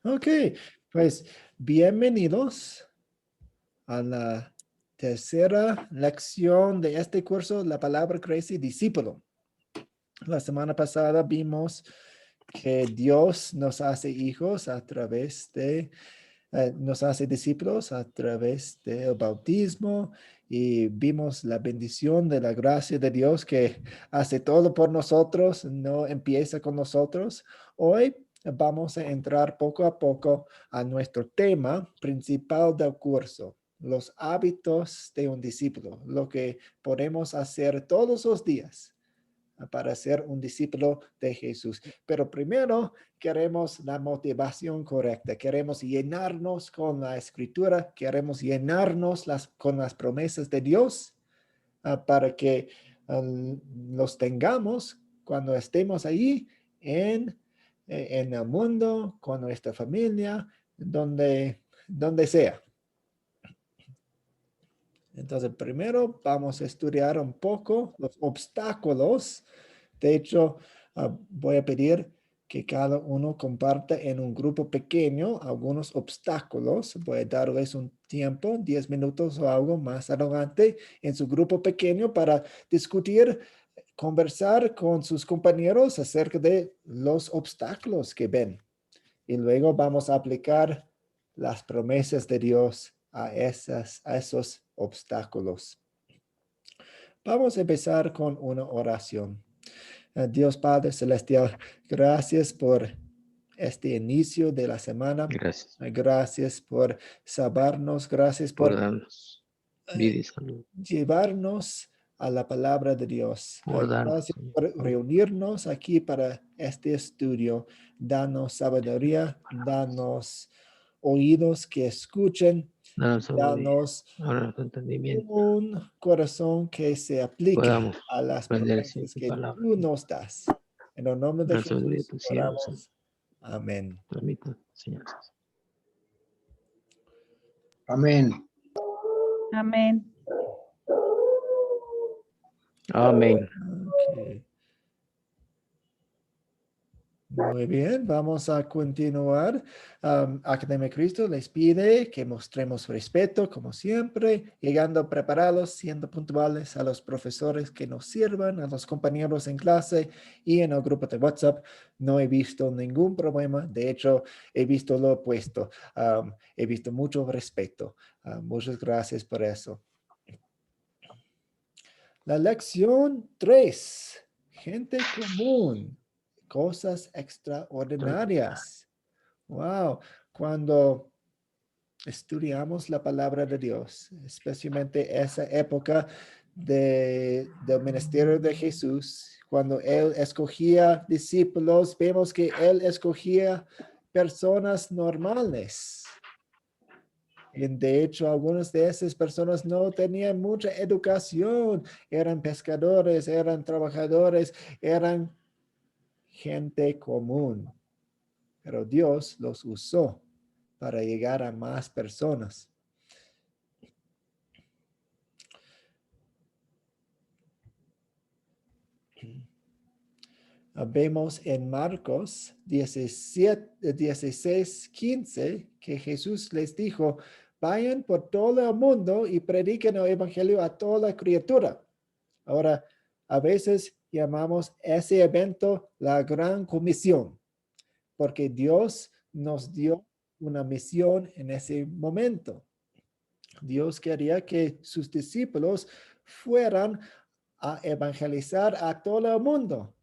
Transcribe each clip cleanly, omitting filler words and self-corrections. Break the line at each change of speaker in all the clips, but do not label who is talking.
Ok, pues bienvenidos a la tercera lección de este curso, la palabra crece discípulo. La semana pasada vimos que Dios nos hace hijos a través de, nos hace discípulos a través del bautismo y vimos la bendición de la gracia de Dios que hace todo por nosotros, no empieza con nosotros. Hoy vamos a entrar poco a poco a nuestro tema principal del curso, los hábitos de un discípulo, lo que podemos hacer todos los días para ser un discípulo de Jesús. Pero primero queremos la motivación correcta, queremos llenarnos con la escritura, queremos llenarnos con las promesas de Dios para que los tengamos cuando estemos ahí en el mundo, con nuestra familia, donde sea. Entonces, primero vamos a estudiar un poco los obstáculos. De hecho, voy a pedir que cada uno comparta en un grupo pequeño algunos obstáculos. Voy a darles un tiempo, 10 minutos o algo más adelante en su grupo pequeño para discutir, conversar con sus compañeros acerca de los obstáculos que ven. Y luego vamos a aplicar las promesas de Dios a esos obstáculos. Vamos a empezar con una oración. Dios Padre Celestial, gracias por este inicio de la semana.
Gracias
Gracias por salvarnos. Gracias
por
por
darnos vida y salud,
llevarnos a la palabra de Dios.
por darnos,
Gracias
Señor,
por
salud,
reunirnos aquí para este estudio. Danos sabiduría, danos oídos que escuchen,
danos sabiduría,
danos
danos entendimiento,
un corazón que se aplique
podamos
a las
aprender, Señor,
promesas
tu
que
palabra,
tú nos das. En el nombre de
la sabiduría de
Jesús
tu siervo, Señor,
oramos. Amén.
permita, Señor.
Amén.
Amén.
Amén.
Okay. Muy bien, vamos a continuar. Academia Cristo les pide que mostremos respeto, como siempre, llegando preparados, siendo puntuales a los profesores que nos sirvan, a los compañeros en clase y en el grupo de WhatsApp. No he visto ningún problema. De hecho, he visto lo opuesto. He visto mucho respeto. Muchas gracias por eso. La lección 3. Gente común. Cosas extraordinarias. Wow. Cuando estudiamos la palabra de Dios, especialmente esa época del ministerio de Jesús, cuando Él escogía discípulos, vemos que Él escogía personas normales. Y de hecho, algunas de esas personas no tenían mucha educación, eran pescadores, eran trabajadores, eran gente común. Pero Dios los usó para llegar a más personas. Vemos en Marcos 16:15 que Jesús les dijo, vayan por todo el mundo y prediquen el evangelio a toda criatura. Ahora, a veces llamamos ese evento la gran comisión, porque Dios nos dio una misión en ese momento. Dios quería que sus discípulos fueran a evangelizar a todo el mundo.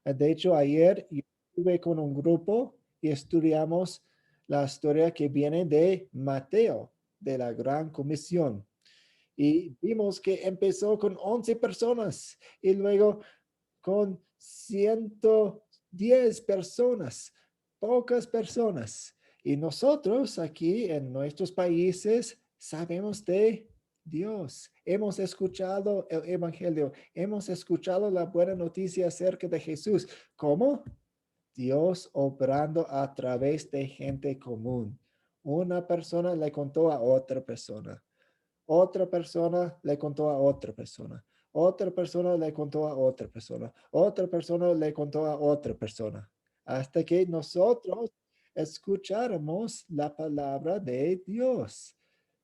De hecho, ayer yo estuve con un grupo y estudiamos la historia que viene de Mateo, de la Gran Comisión. Y vimos que empezó con 11 personas y luego con 110 personas, pocas personas. Y nosotros aquí en nuestros países sabemos de Dios. Hemos escuchado el Evangelio, hemos escuchado la buena noticia acerca de Jesús. ¿Cómo? Dios obrando a través de gente común. Una persona le contó a otra persona. Otra persona le contó a otra persona. Otra persona le contó a otra persona. Otra persona le contó a otra persona. Hasta que nosotros escucháramos la palabra de Dios.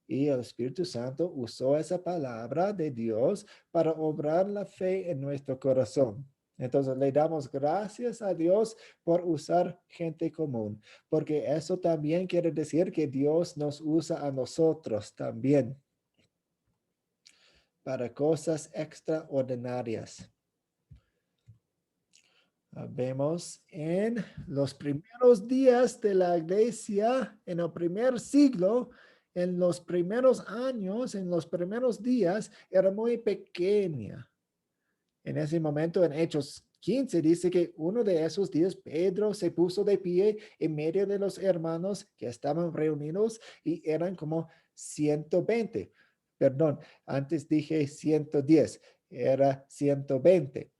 Y el Espíritu Santo usó esa palabra de Dios para obrar la fe en nuestro corazón. Entonces le damos gracias a Dios por usar gente común, porque eso también quiere decir que Dios nos usa a nosotros también para cosas extraordinarias. Vemos en los primeros días de la iglesia, en el primer siglo, en los primeros años, en los primeros días, era muy pequeña. En ese momento, en Hechos 15, dice que uno de esos días, Pedro se puso de pie en medio de los hermanos que estaban reunidos y eran como 120. Perdón, antes dije 110, era 120.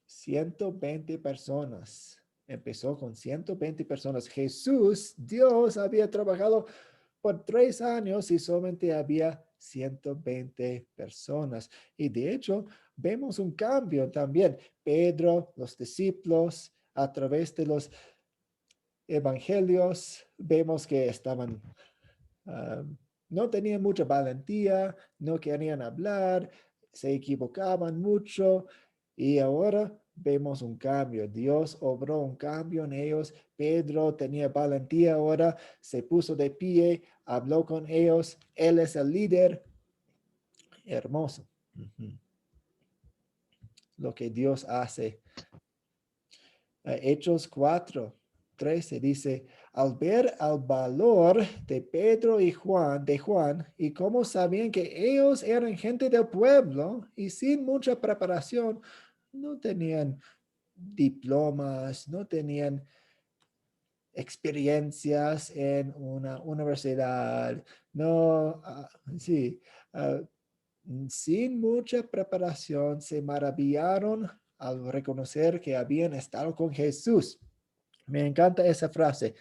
120 personas. Empezó con 120 personas. Jesús, Dios, había trabajado por 3 años y solamente había 120 personas. Y de hecho, vemos un cambio también. Pedro, los discípulos, a través de los evangelios, vemos que estaban, no tenían mucha valentía, no querían hablar, se equivocaban mucho. Y ahora vemos un cambio. Dios obró un cambio en ellos. Pedro tenía valentía ahora, se puso de pie, habló con ellos. Él es el líder. Hermoso. Lo que Dios hace. Hechos 4:13 dice, al ver el valor de Pedro y de Juan, y cómo sabían que ellos eran gente del pueblo y sin mucha preparación, no tenían diplomas, no tenían experiencias en una universidad, no, sí, sin mucha preparación se maravillaron al reconocer que habían estado con Jesús. Me encanta esa frase.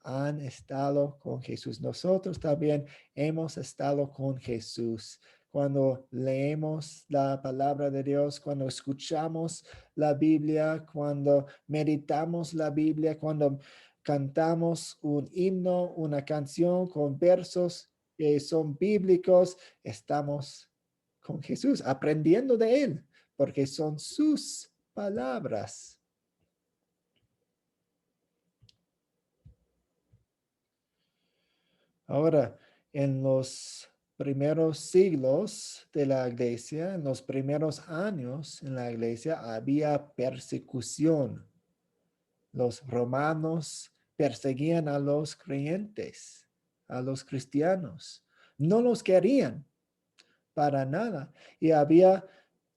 Han estado con Jesús. Nosotros también hemos estado con Jesús. Cuando leemos la palabra de Dios, cuando escuchamos la Biblia, cuando meditamos la Biblia, cuando cantamos un himno, una canción con versos que son bíblicos, estamos con Jesús, aprendiendo de Él, porque son sus palabras. Ahora, en los primeros siglos de la iglesia, en los primeros años en la iglesia, había persecución. Los romanos perseguían a los creyentes, a los cristianos. No los querían para nada. Y había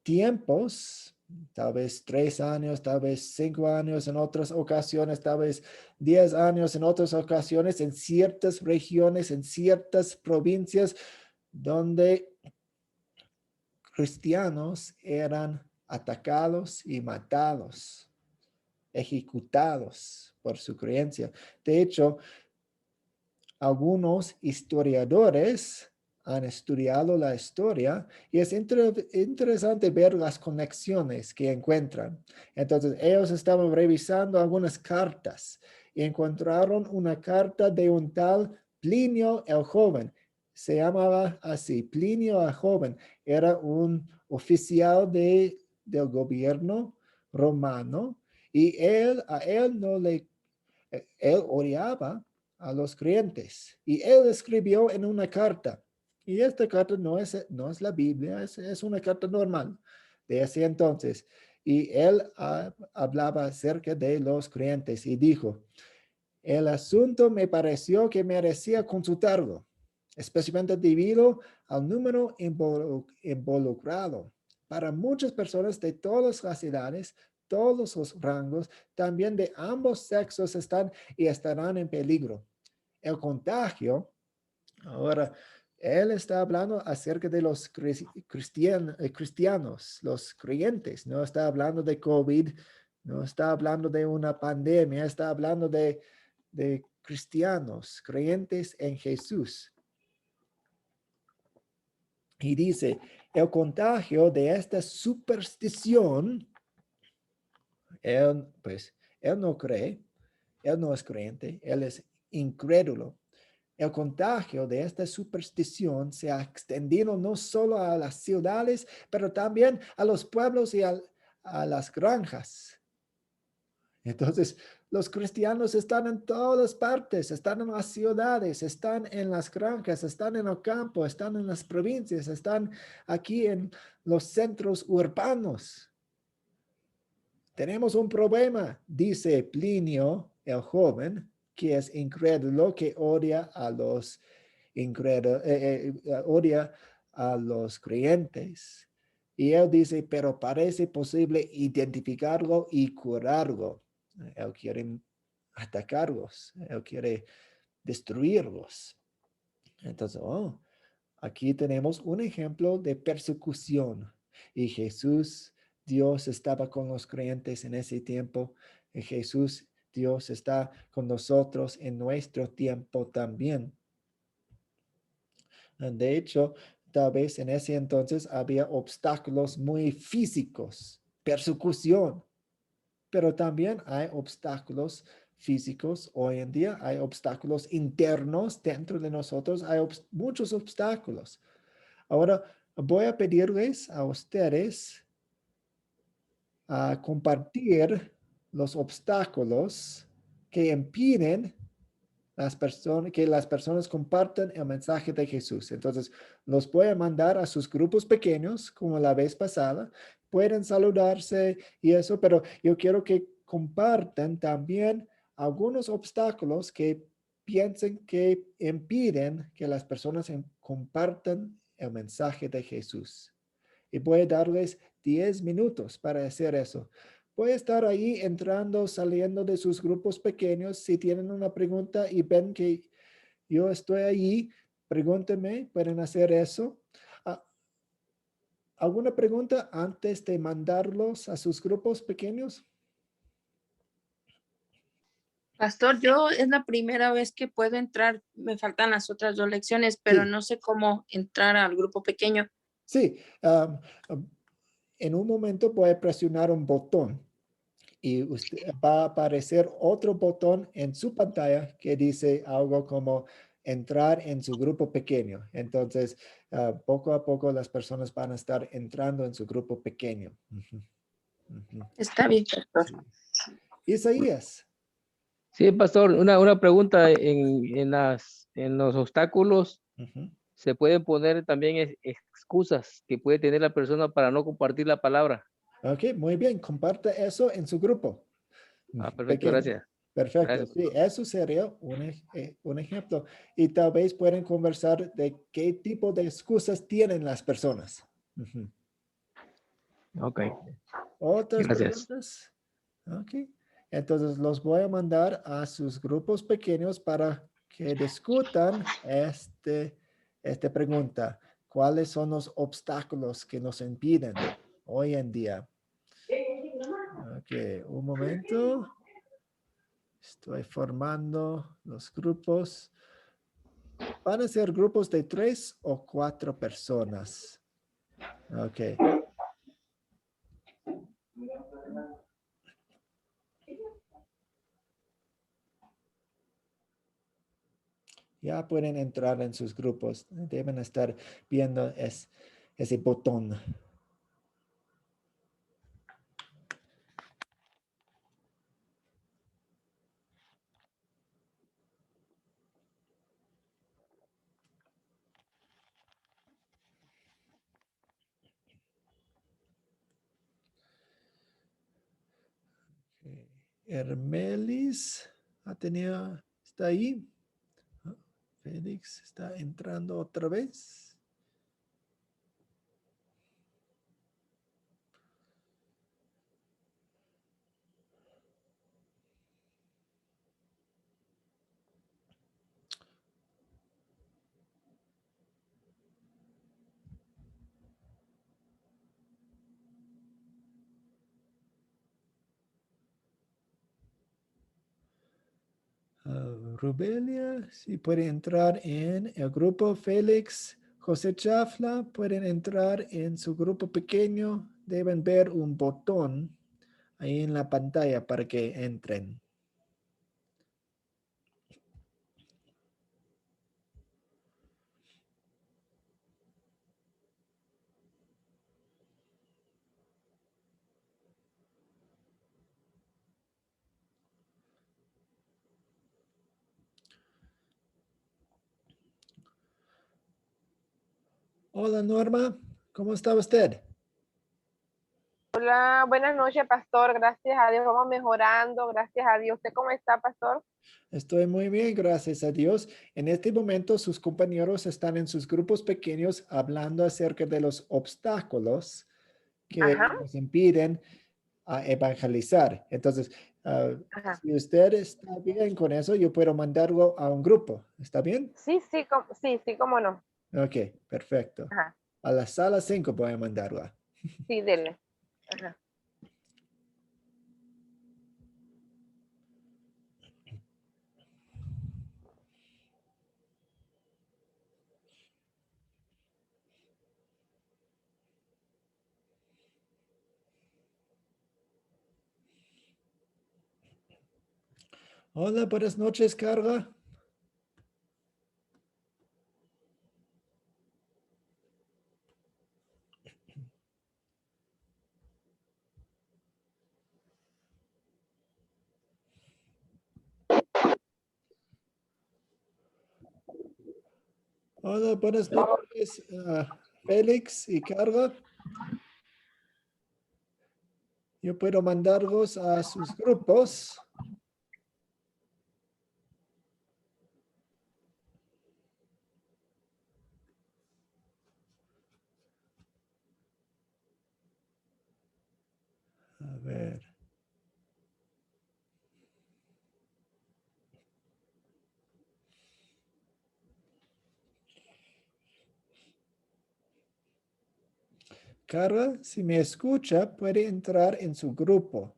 tiempos, tal vez 3 años, tal vez 5 años en otras ocasiones, tal vez 10 años en otras ocasiones, en ciertas regiones, en ciertas provincias, donde cristianos eran atacados y matados, ejecutados por su creencia. De hecho, algunos historiadores han estudiado la historia y es interesante ver las conexiones que encuentran. Entonces, ellos estaban revisando algunas cartas y encontraron una carta de un tal Plinio el Joven. Se llamaba así, Plinio el Joven. Era un oficial del gobierno romano y él odiaba a los creyentes. Y él escribió en una carta. Y esta carta no es la Biblia, es una carta normal de ese entonces. Y él hablaba acerca de los creyentes y dijo, el asunto me pareció que merecía consultarlo, especialmente debido al número involucrado. Para muchas personas de todas las edades, todos los rangos, también de ambos sexos están y estarán en peligro. El contagio, ahora, él está hablando acerca de los cristianos, los creyentes, no está hablando de COVID, no está hablando de una pandemia, está hablando de cristianos, creyentes en Jesús. Y dice, el contagio de esta superstición, él no cree, Él no es creyente, él es incrédulo. El contagio de esta superstición se ha extendido no solo a las ciudades, pero también a los pueblos y a las granjas. Entonces, los cristianos están en todas partes, están en las ciudades, están en las granjas, están en el campo, están en las provincias, están aquí en los centros urbanos. Tenemos un problema, dice Plinio, el joven, que es incrédulo, que odia a los odia a los creyentes. Y él dice, pero parece posible identificarlo y curarlo. Él quiere atacarlos, él quiere destruirlos. Entonces, aquí tenemos un ejemplo de persecución. Y Jesús, Dios estaba con los creyentes en ese tiempo. Y Jesús, Dios está con nosotros en nuestro tiempo también. De hecho, tal vez en ese entonces había obstáculos muy físicos, persecución, pero también hay obstáculos físicos hoy en día, hay obstáculos internos dentro de nosotros, hay muchos obstáculos. Ahora voy a pedirles a ustedes a compartir los obstáculos que impiden que las personas compartan el mensaje de Jesús. Entonces, los voy a mandar a sus grupos pequeños, como la vez pasada. Pueden saludarse y eso, pero yo quiero que compartan también algunos obstáculos que piensen que impiden que las personas compartan el mensaje de Jesús. Y voy a darles 10 minutos para hacer eso. Voy a estar ahí entrando, saliendo de sus grupos pequeños. Si tienen una pregunta y ven que yo estoy allí, pregúntenme, pueden hacer eso. ¿Alguna pregunta antes de mandarlos a sus grupos pequeños?
Pastor, yo es la primera vez que puedo entrar, me faltan las otras 2 lecciones, pero
Sí.
no sé cómo entrar al grupo pequeño.
Sí, en un momento voy a presionar un botón y usted va a aparecer otro botón en su pantalla que dice algo como entrar en su grupo pequeño. Entonces, poco a poco las personas van a estar entrando en su grupo pequeño.
Está bien, pastor.
Sí. Isaías.
Sí, pastor, una pregunta en los obstáculos. Se pueden poner también excusas que puede tener la persona para no compartir la palabra.
Ok, muy bien. Comparte eso en su grupo.
Perfecto,
Pequeño.
gracias.
Perfecto.
Gracias,
Sí, eso sería un ejemplo. Y tal vez pueden conversar de qué tipo de excusas tienen las personas.
Ok,
¿Otras
gracias.
preguntas? Ok. Entonces los voy a mandar a sus grupos pequeños para que discutan esta pregunta. ¿Cuáles son los obstáculos que nos impiden hoy en día? Ok, un momento. Estoy formando los grupos. Van a ser grupos de 3 o 4 personas. Ok. Ya pueden entrar en sus grupos. Deben estar viendo ese botón. Hermelis está ahí. Félix está entrando otra vez. Rubelia, sí puede entrar en el grupo. Félix, José Chafla, pueden entrar en su grupo pequeño. Deben ver un botón ahí en la pantalla para que entren. Hola Norma, ¿cómo está usted?
Hola, buenas noches, pastor. Gracias a Dios, vamos mejorando. Gracias a Dios. ¿Usted cómo está, pastor?
Estoy muy bien, gracias a Dios. En este momento sus compañeros están en sus grupos pequeños hablando acerca de los obstáculos que
Ajá,
nos impiden a evangelizar. Entonces,
ajá.
si usted está bien con eso, yo puedo mandarlo a un grupo. ¿Está bien?
Sí, sí, sí, cómo no.
Ok, perfecto.
Ajá,
A la sala 5 voy a mandarla.
sí, dele. Ajá.
Hola, buenas noches, Carla. Hola, buenas noches, Félix y Carla. Yo puedo mandarlos a sus grupos. A ver. Carla, si me escucha, puede entrar en su grupo.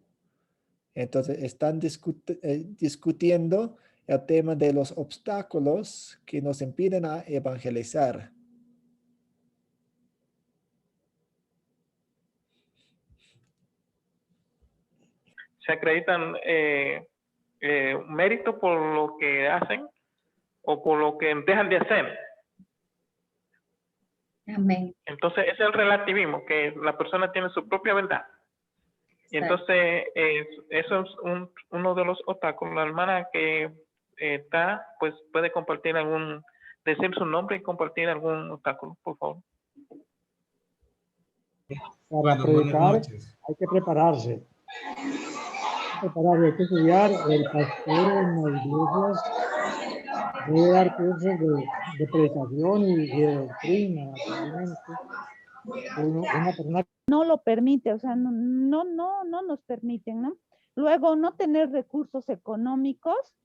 Entonces, están discutiendo el tema de los obstáculos que nos impiden a evangelizar.
Se acreditan mérito por lo que hacen o por lo que dejan de hacer.
Amén.
Entonces, ese es el relativismo, que la persona tiene su propia verdad. Y entonces, eso es uno de los obstáculos. La hermana que está, pues puede compartir decir su nombre y compartir algún obstáculo, por favor.
Para predicar hay que prepararse. Hay que estudiar. El pastor en las iglesias debe dar cursos de predicación y de doctrina, naturalmente. Una persona
No lo permite, o sea, no nos permiten, ¿no? Luego, no tener recursos económicos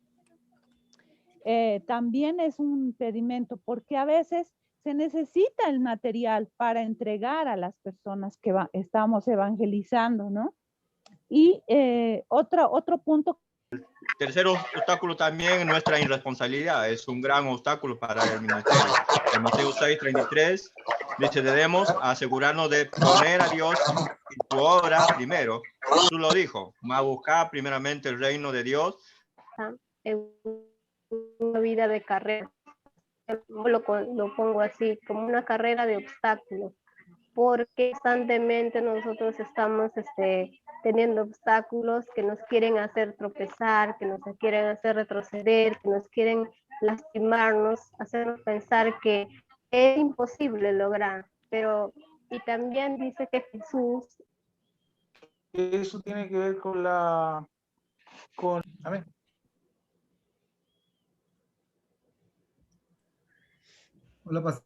también es un impedimento, porque a veces se necesita el material para entregar a las personas que estamos evangelizando, ¿no? Y otro punto.
Tercer obstáculo también, nuestra irresponsabilidad, es un gran obstáculo para el ministerio. En Mateo 6:33 dice, debemos asegurarnos de poner a Dios en su obra primero. Jesús lo dijo, mas buscar primeramente el reino de Dios.
En una vida de carrera. Lo pongo así, como una carrera de obstáculos, porque constantemente nosotros estamos teniendo obstáculos que nos quieren hacer tropezar, que nos quieren hacer retroceder, que nos quieren lastimarnos, hacernos pensar que es imposible lograr. Pero, y también dice que Jesús...
Eso tiene que ver con amén. Hola, pastor.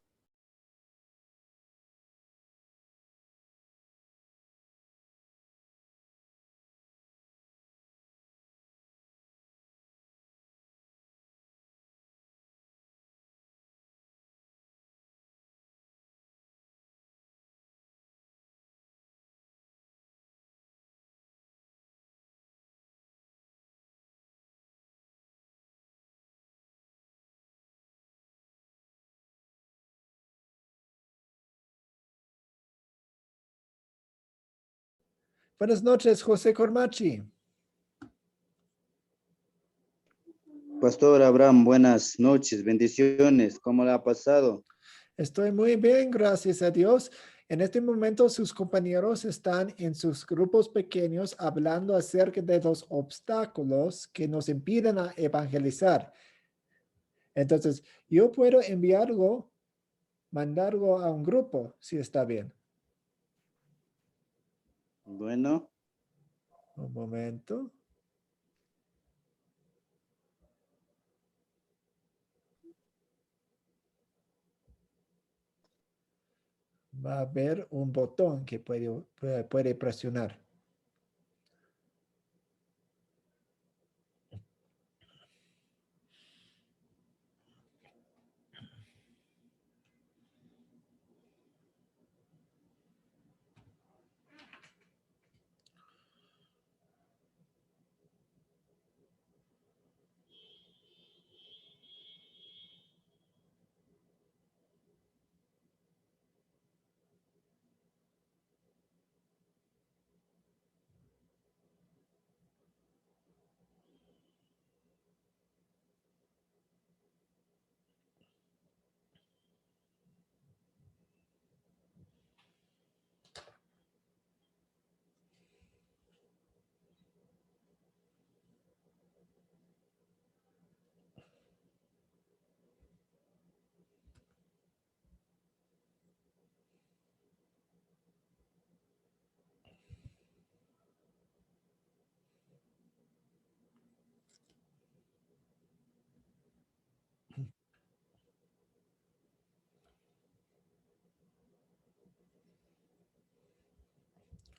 Buenas noches, José Cormachi.
Pastor Abraham, buenas noches, bendiciones. ¿Cómo le ha pasado?
Estoy muy bien, gracias a Dios. En este momento sus compañeros están en sus grupos pequeños hablando acerca de los obstáculos que nos impiden a evangelizar. Entonces, yo puedo enviarlo mandarlo a un grupo, si está bien.
Bueno,
Un momento. Va a haber un botón que puede presionar.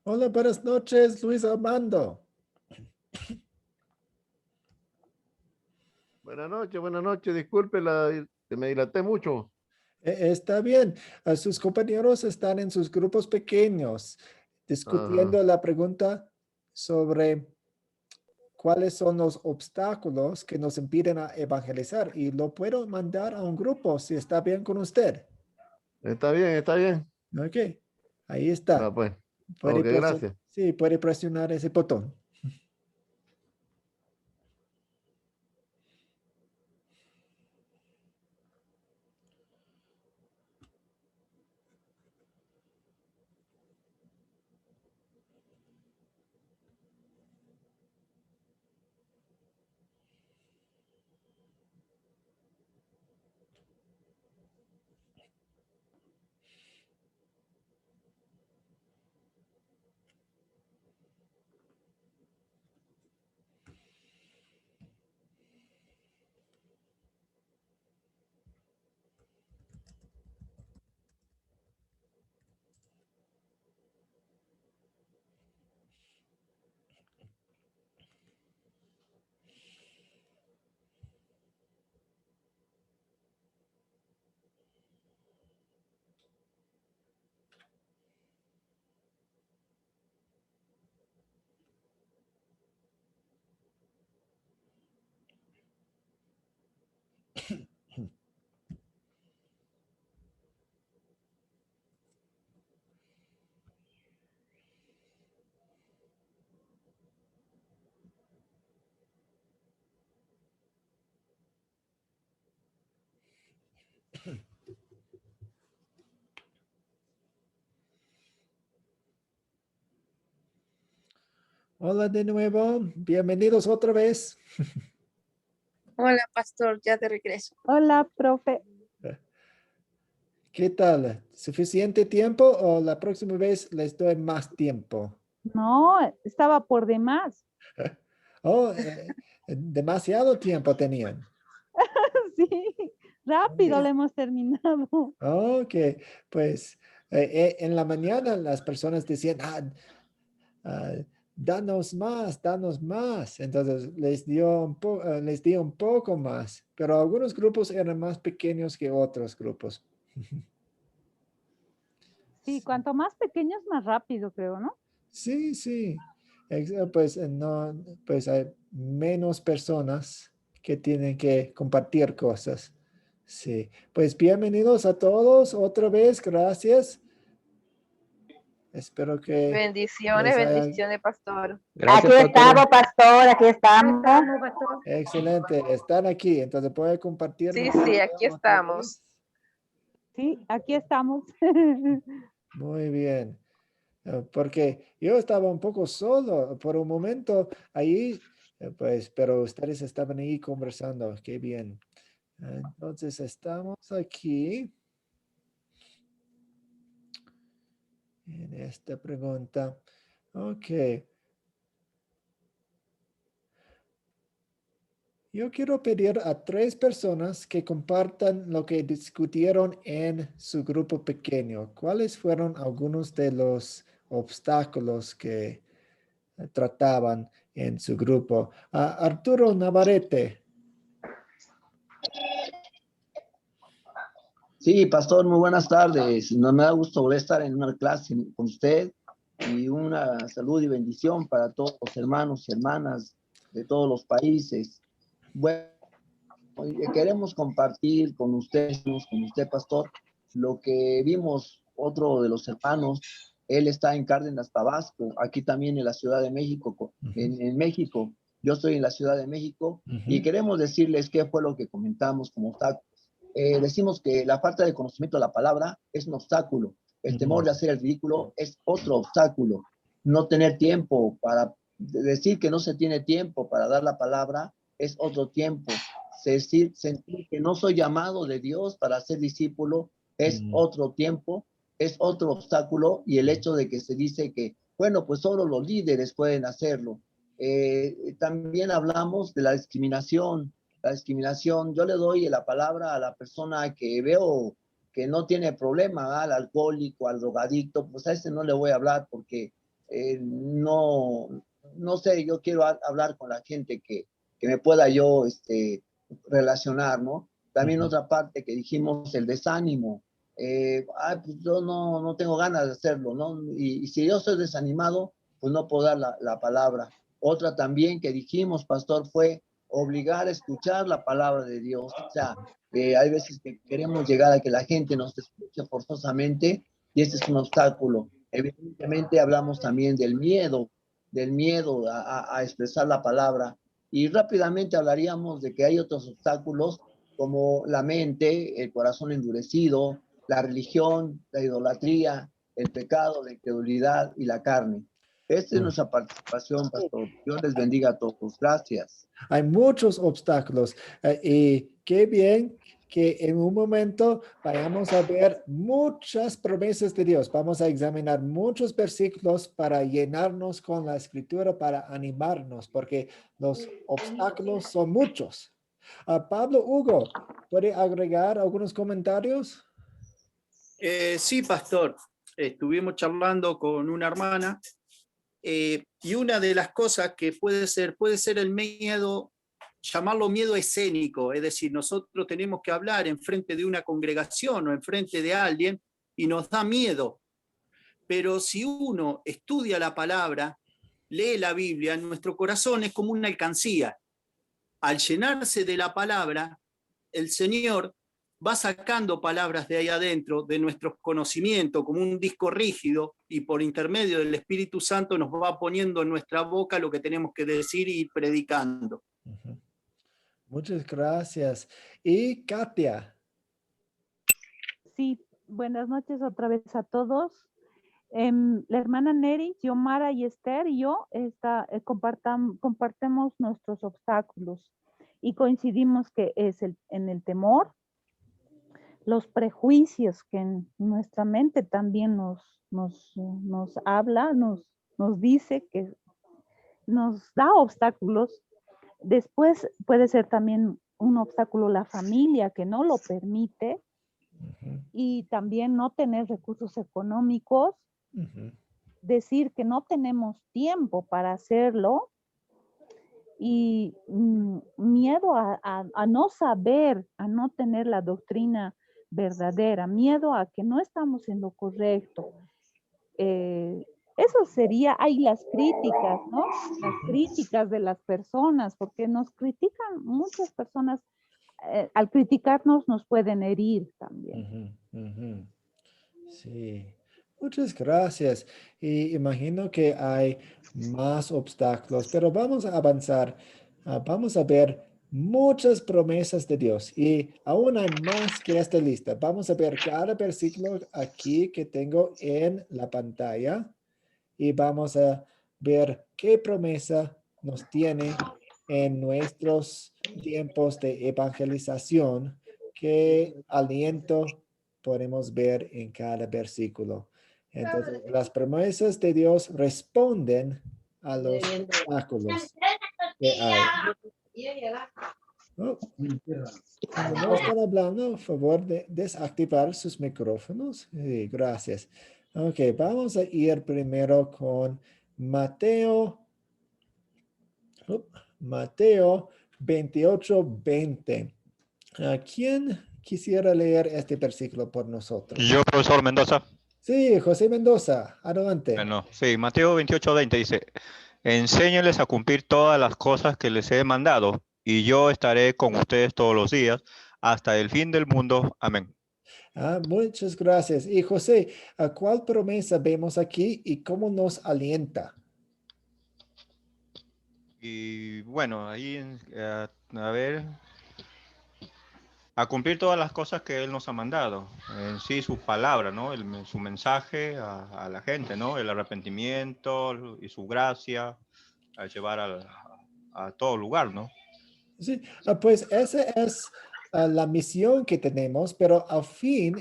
Hola, buenas noches, Luis Armando.
Buenas noches, disculpe, me dilaté mucho.
Está bien. Sus compañeros están en sus grupos pequeños discutiendo
Ajá.
la pregunta sobre cuáles son los obstáculos que nos impiden a evangelizar y lo puedo mandar a un grupo si está bien con usted.
Está bien, está bien.
Ok, ahí está.
Pues.
Puede
Ok, gracias.
sí, puede presionar ese botón. Hola de nuevo, bienvenidos otra vez.
Hola, pastor, ya de regreso.
Hola, profe.
¿Qué tal? ¿Suficiente tiempo o la próxima vez les doy más tiempo?
No, estaba por demás.
Oh, demasiado tiempo tenían.
Sí, rápido lo hemos terminado.
Ok, pues en la mañana las personas decían, danos más, danos más. Entonces les di un poco más, pero algunos grupos eran más pequeños que otros grupos.
Sí, cuanto más pequeños, más rápido, creo, ¿no?
Sí, sí. Pues no, pues hay menos personas que tienen que compartir cosas. Sí, pues bienvenidos a todos otra vez, gracias. Espero que
Bendiciones,
les haya...
bendiciones, pastor.
Gracias,
Aquí
pastor.
estamos, pastor, aquí estamos.
Excelente, están aquí, entonces puede compartir.
Sí,
mi
sí,
video
aquí
otra
estamos.
vez?
Sí, aquí estamos.
Muy bien. Porque yo estaba un poco solo por un momento ahí, pues, pero ustedes estaban ahí conversando, qué bien. Entonces estamos aquí. en esta pregunta. Ok. Yo quiero pedir a 3 personas que compartan lo que discutieron en su grupo pequeño. ¿Cuáles fueron algunos de los obstáculos que trataban en su grupo? Arturo Navarrete.
Sí, pastor, muy buenas tardes. No me da gusto volver a estar en una clase con usted y una salud y bendición para todos los hermanos y hermanas de todos los países. Bueno, queremos compartir con usted, pastor, lo que vimos otro de los hermanos. Él está en Cárdenas, Tabasco, aquí también en la Ciudad de México, en México. Yo estoy en la Ciudad de México y queremos decirles qué fue lo que comentamos como obstáculo. Decimos que la falta de conocimiento de la palabra es un obstáculo. El temor de hacer el ridículo es otro obstáculo. No tener tiempo para decir que no se tiene tiempo para dar la palabra es otro tiempo. Sentir que no soy llamado de Dios para ser discípulo es otro tiempo, es otro obstáculo. Y el hecho de que se dice que, bueno, pues solo los líderes pueden hacerlo. También hablamos de la discriminación. La discriminación, yo le doy la palabra a la persona que veo que no tiene problema, al alcohólico, al drogadicto, pues a ese no le voy a hablar porque no sé, yo quiero hablar con la gente que me pueda yo relacionar, ¿no? También otra parte que dijimos, el desánimo. Pues yo no tengo ganas de hacerlo, ¿no? Y si yo estoy desanimado, pues no puedo dar la palabra. Otra también que dijimos, pastor, fue obligar a escuchar la palabra de Dios. O sea, hay veces que queremos llegar a que la gente nos escuche forzosamente y ese es un obstáculo. Evidentemente hablamos también del miedo a expresar la palabra. Y rápidamente hablaríamos de que hay otros obstáculos como la mente, el corazón endurecido, la religión, la idolatría, el pecado, la incredulidad y la carne. Esta es nuestra participación, pastor. Dios les bendiga a todos. Gracias.
Hay muchos obstáculos y qué bien que en un momento vayamos a ver muchas promesas de Dios. Vamos a examinar muchos versículos para llenarnos con la escritura, para animarnos, porque los obstáculos son muchos. Pablo Hugo, ¿puede agregar algunos comentarios?
Sí, pastor. Estuvimos charlando con una hermana y una de las cosas que puede ser el miedo, llamarlo miedo escénico, es decir, nosotros tenemos que hablar en frente de una congregación o en frente de alguien y nos da miedo. Pero si uno estudia la palabra, lee la Biblia, nuestro corazón es como una alcancía. Al llenarse de la palabra, el Señor va sacando palabras de ahí adentro, de nuestros conocimientos, como un disco rígido, y por intermedio del Espíritu Santo nos va poniendo en nuestra boca lo que tenemos que decir y ir predicando.
Muchas gracias. Y Katia.
Sí, buenas noches otra vez a todos. La hermana Neri, Xiomara y Esther y yo compartimos nuestros obstáculos y coincidimos que es en el temor, los prejuicios que en nuestra mente también nos habla, nos dice que nos da obstáculos. Después puede ser también un obstáculo la familia que no lo permite y también no tener recursos económicos, decir que no tenemos tiempo para hacerlo y miedo a no saber, a no tener la doctrina verdadera, miedo a que no estamos en lo correcto. Eso sería, hay las críticas, ¿no? Las críticas de las personas, porque nos critican muchas personas, al criticarnos nos pueden herir también.
Sí, muchas gracias. Y imagino que hay más obstáculos, pero vamos a avanzar. Vamos a ver muchas promesas de Dios y aún hay más que esta lista. Vamos a ver cada versículo aquí que tengo en la pantalla y vamos a ver qué promesa nos tiene en nuestros tiempos de evangelización, qué aliento podemos ver en cada versículo. Entonces, las promesas de Dios responden a los obstáculos que hay. Oh, cuando no están hablando, por favor de desactivar sus micrófonos. Sí, gracias. Ok, vamos a ir primero con Mateo. Mateo 28:20. ¿Quién quisiera leer este versículo por nosotros?
Yo, profesor Mendoza.
Sí, José Mendoza, adelante.
Bueno, sí, Mateo 28:20 dice, enséñales a cumplir todas las cosas que les he mandado, y yo estaré con ustedes todos los días hasta el fin del mundo. Amén.
Muchas gracias. Y José, ¿cuál promesa vemos aquí y cómo nos alienta?
Y bueno, ahí, a ver, a cumplir todas las cosas que Él nos ha mandado, en sí su palabra, ¿no? Su mensaje a la gente, ¿no? El arrepentimiento y su gracia a llevar a todo lugar, ¿no?
Sí, pues esa es la misión que tenemos, pero al fin,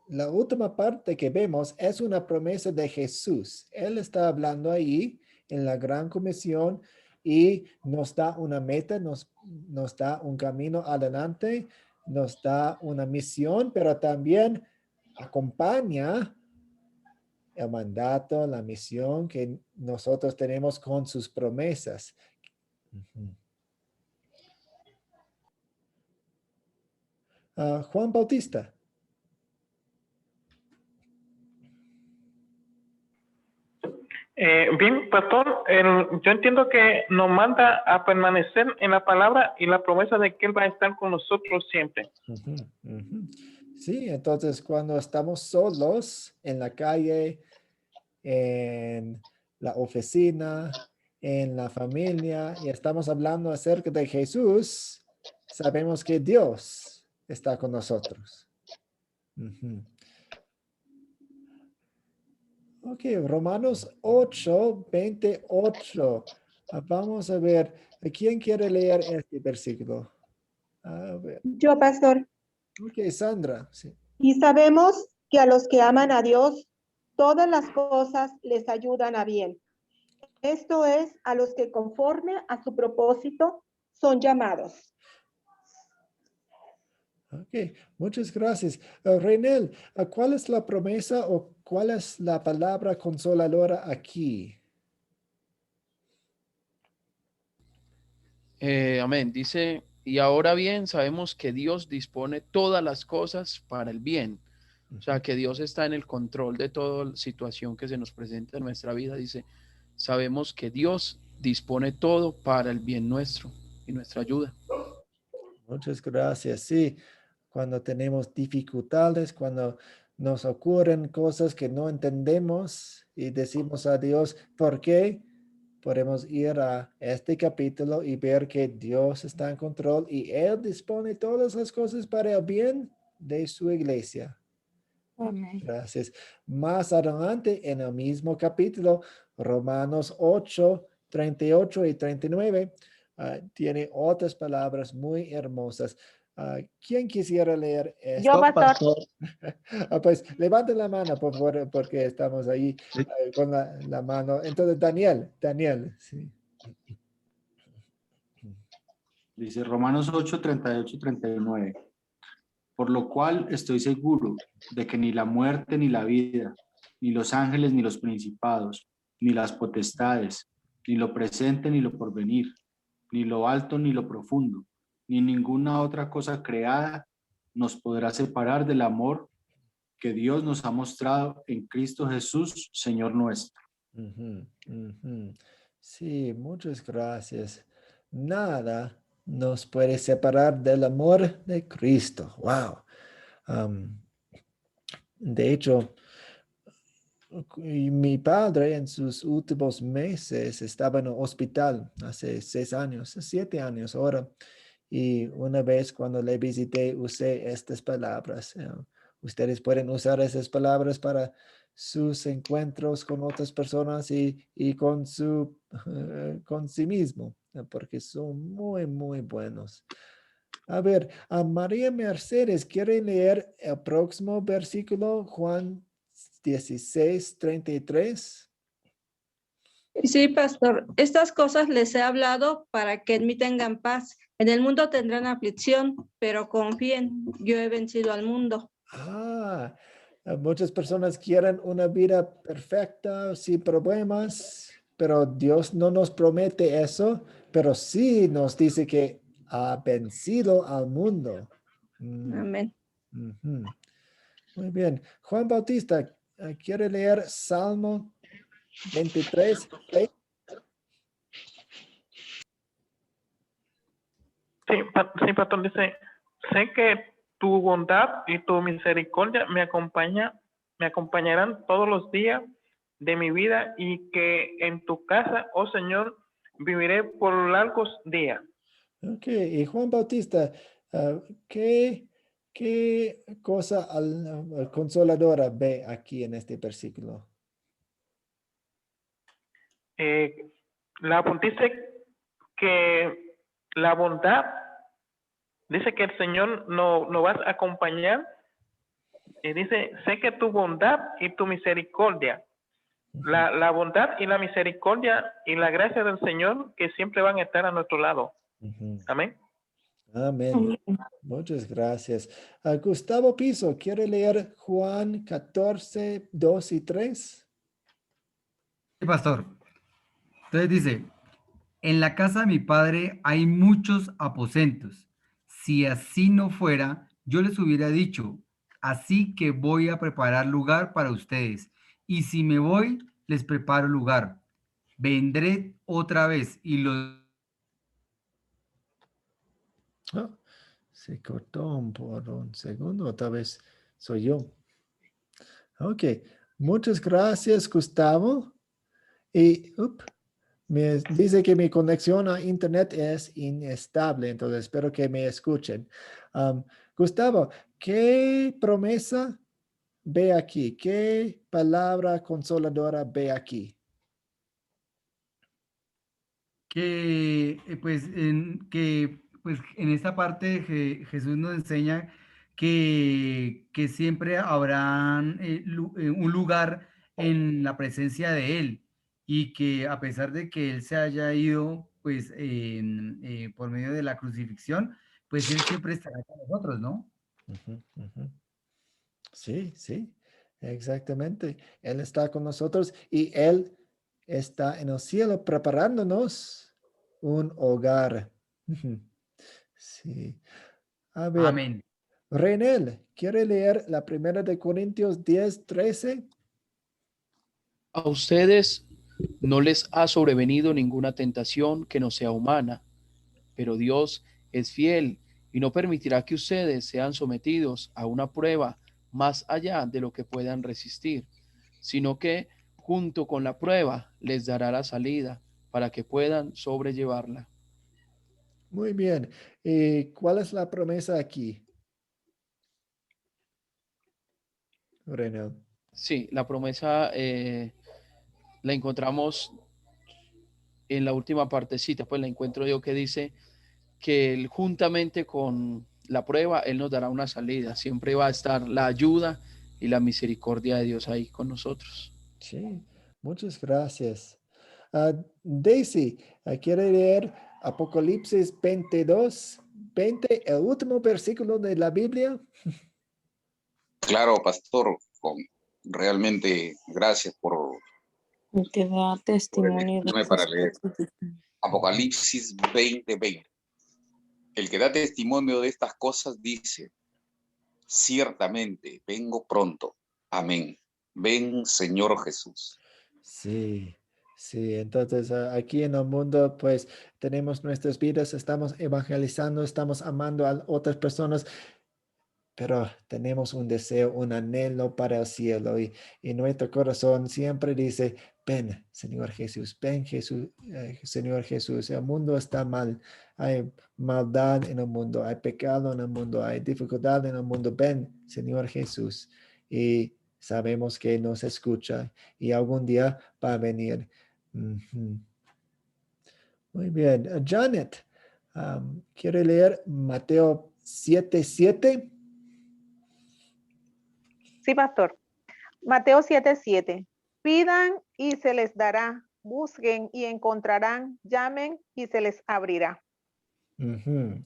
la última parte que vemos es una promesa de Jesús. Él está hablando ahí en la gran comisión y nos da una meta, nos da un camino adelante, nos da una misión, pero también acompaña el mandato, la misión que nosotros tenemos con sus promesas. Juan Bautista.
Bien, pastor, yo entiendo que nos manda a permanecer en la palabra y la promesa de que Él va a estar con nosotros siempre.
Sí, entonces cuando estamos solos en la calle, en la oficina, en la familia y estamos hablando acerca de Jesús, sabemos que Dios está con nosotros. Ok, Romanos 8:28. Vamos a ver, ¿quién quiere leer este versículo? A ver.
Yo, pastor.
Ok, Sandra. Sí.
Y sabemos que a los que aman a Dios, todas las cosas les ayudan a bien. Esto es, a los que conforme a su propósito son llamados.
Ok, muchas gracias. Renel, ¿cuál es la promesa o cuál es la palabra consoladora aquí?
Amén. Dice, y ahora bien, sabemos que Dios dispone todas las cosas para el bien. O sea, que Dios está en el control de toda situación que se nos presenta en nuestra vida. Dice, sabemos que Dios dispone todo para el bien nuestro y nuestra ayuda.
Muchas gracias. Sí, cuando tenemos dificultades, cuando nos ocurren cosas que no entendemos y decimos a Dios, ¿por qué? Podemos ir a este capítulo y ver que Dios está en control y Él dispone todas las cosas para el bien de su iglesia.
Amén.
Gracias. Más adelante en el mismo capítulo, Romanos 8:38 y 39, tiene otras palabras muy hermosas. ¿Quién quisiera leer esto?
Yo, pastor.
Pues levanten la mano, por favor, porque estamos ahí con la mano. Entonces, Daniel. Sí.
Dice Romanos 8:38-39. Por lo cual estoy seguro de que ni la muerte ni la vida, ni los ángeles ni los principados, ni las potestades, ni lo presente ni lo porvenir, ni lo alto ni lo profundo, ni ninguna otra cosa creada nos podrá separar del amor que Dios nos ha mostrado en Cristo Jesús, Señor nuestro.
Sí, muchas gracias. Nada nos puede separar del amor de Cristo. Wow. De hecho, mi padre en sus últimos meses estaba en el hospital hace 7 años ahora. Y una vez cuando le visité usé estas palabras. Ustedes pueden usar esas palabras para sus encuentros con otras personas y con sí mismo, porque son muy, muy buenos. A ver, a María Mercedes, ¿quiere leer el próximo versículo, Juan 16:33.
Sí, pastor. Estas cosas les he hablado para que en mí tengan paz. En el mundo tendrán aflicción, pero confíen, yo he vencido al mundo.
Muchas personas quieren una vida perfecta, sin problemas, pero Dios no nos promete eso, pero sí nos dice que ha vencido al mundo.
Amén.
Ujú. Muy bien. Juan Bautista, ¿quiere leer Salmo 23?
Sí, pastor, dice, sé que tu bondad y tu misericordia me acompañarán todos los días de mi vida y que en tu casa, oh Señor, viviré por largos días.
Ok, y Juan Bautista, ¿qué cosa consoladora ve aquí en este versículo?
Dice que la bondad, dice que el Señor nos va a acompañar. Y dice, sé que tu bondad y tu misericordia, la bondad y la misericordia y la gracia del Señor que siempre van a estar a nuestro lado. Amén.
Amén. Muchas gracias. Gustavo Piso, ¿quiere leer Juan 14, 2 y 3?
Sí, pastor. Entonces dice, en la casa de mi padre hay muchos aposentos. Si así no fuera, yo les hubiera dicho, así que voy a preparar lugar para ustedes. Y si me voy, les preparo lugar. Vendré otra vez y los...
Se cortó por un segundo, otra vez soy yo. Ok, muchas gracias, Gustavo. Y me dice que mi conexión a internet es inestable, entonces espero que me escuchen. Gustavo, ¿qué promesa ve aquí? ¿Qué palabra consoladora ve aquí?
Pues en esta parte Jesús nos enseña que siempre habrán un lugar en la presencia de Él y que a pesar de que Él se haya ido pues por medio de la crucifixión, pues Él siempre estará con nosotros, ¿no?
Sí, sí, exactamente. Él está con nosotros y Él está en el cielo preparándonos un hogar. Sí. A ver,
Amén.
Renel, ¿quiere leer la primera de Corintios 10, 13?
A ustedes no les ha sobrevenido ninguna tentación que no sea humana, pero Dios es fiel y no permitirá que ustedes sean sometidos a una prueba más allá de lo que puedan resistir, sino que junto con la prueba les dará la salida para que puedan sobrellevarla.
Muy bien. ¿Cuál es la promesa aquí, Renel?
Sí, la promesa la encontramos en la última partecita, pues la encuentro yo que dice que él, juntamente con la prueba, Él nos dará una salida. Siempre va a estar la ayuda y la misericordia de Dios ahí con nosotros.
Sí, muchas gracias. Daisy, ¿quiere leer Apocalipsis 22, 20, el último versículo de la Biblia?
Claro, pastor, realmente gracias por
Que da testimonio de
para leer Apocalipsis 20:20. El que da testimonio de estas cosas dice, ciertamente vengo pronto. Amén. Ven, Señor Jesús.
Sí, sí, entonces aquí en el mundo pues tenemos nuestras vidas, estamos evangelizando, estamos amando a otras personas, pero tenemos un deseo, un anhelo para el cielo y nuestro corazón siempre dice, ven, Señor Jesús, ven, Jesús, Señor Jesús, el mundo está mal, hay maldad en el mundo, hay pecado en el mundo, hay dificultad en el mundo, ven, Señor Jesús. Y sabemos que nos escucha y algún día va a venir. Muy bien. Janet, ¿quiere leer Mateo 7:7?
Sí, pastor.
Mateo 7:7. Pidan y se les dará. Busquen y encontrarán. Llamen y se les abrirá.
Ujú.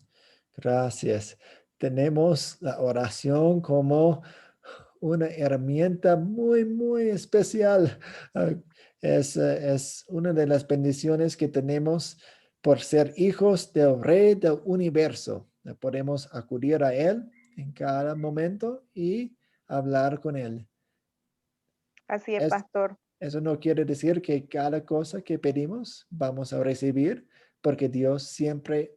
Gracias. Tenemos la oración como una herramienta muy, muy especial. Es una de las bendiciones que tenemos por ser hijos del Rey del universo. Podemos acudir a Él en cada momento y hablar con Él.
Así es, pastor.
Eso no quiere decir que cada cosa que pedimos vamos a recibir, porque Dios siempre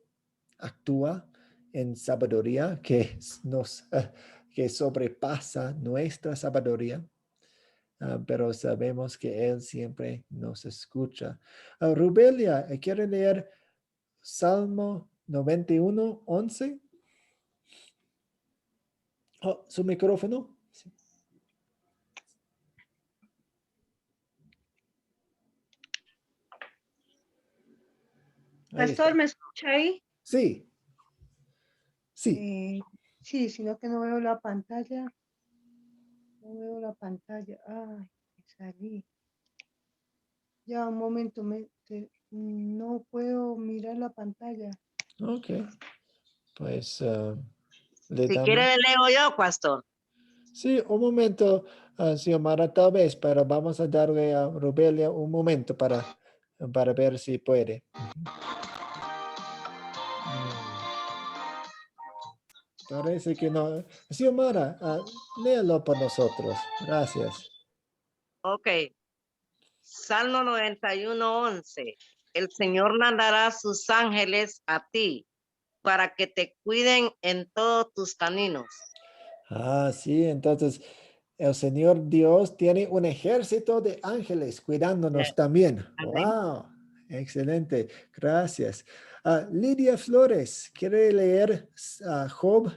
actúa en sabiduría que sobrepasa nuestra sabiduría. Pero sabemos que Él siempre nos escucha. Rubelia, ¿quiere leer Salmo 91, 11? Oh, ¿su micrófono? Sí.
Pastor, ¿me escucha ahí?
Sí. Sí.
Sí, sino que no veo la pantalla. No veo la pantalla. Ay, me salí. Ya, un momento, no puedo mirar la pantalla.
Ok. Pues
Si quiere, leo yo, pastor.
Sí, un momento, Xiomara, tal vez, pero vamos a darle a Rubelia un momento para ver si puede. Parece que no. Xiomara, léalo por nosotros. Gracias.
Ok. Salmo 91, 11. El Señor mandará a sus ángeles a ti para que te cuiden en todos tus caminos.
Sí, entonces el Señor Dios tiene un ejército de ángeles cuidándonos también. Wow, excelente. Gracias. Lidia Flores, ¿quiere leer Job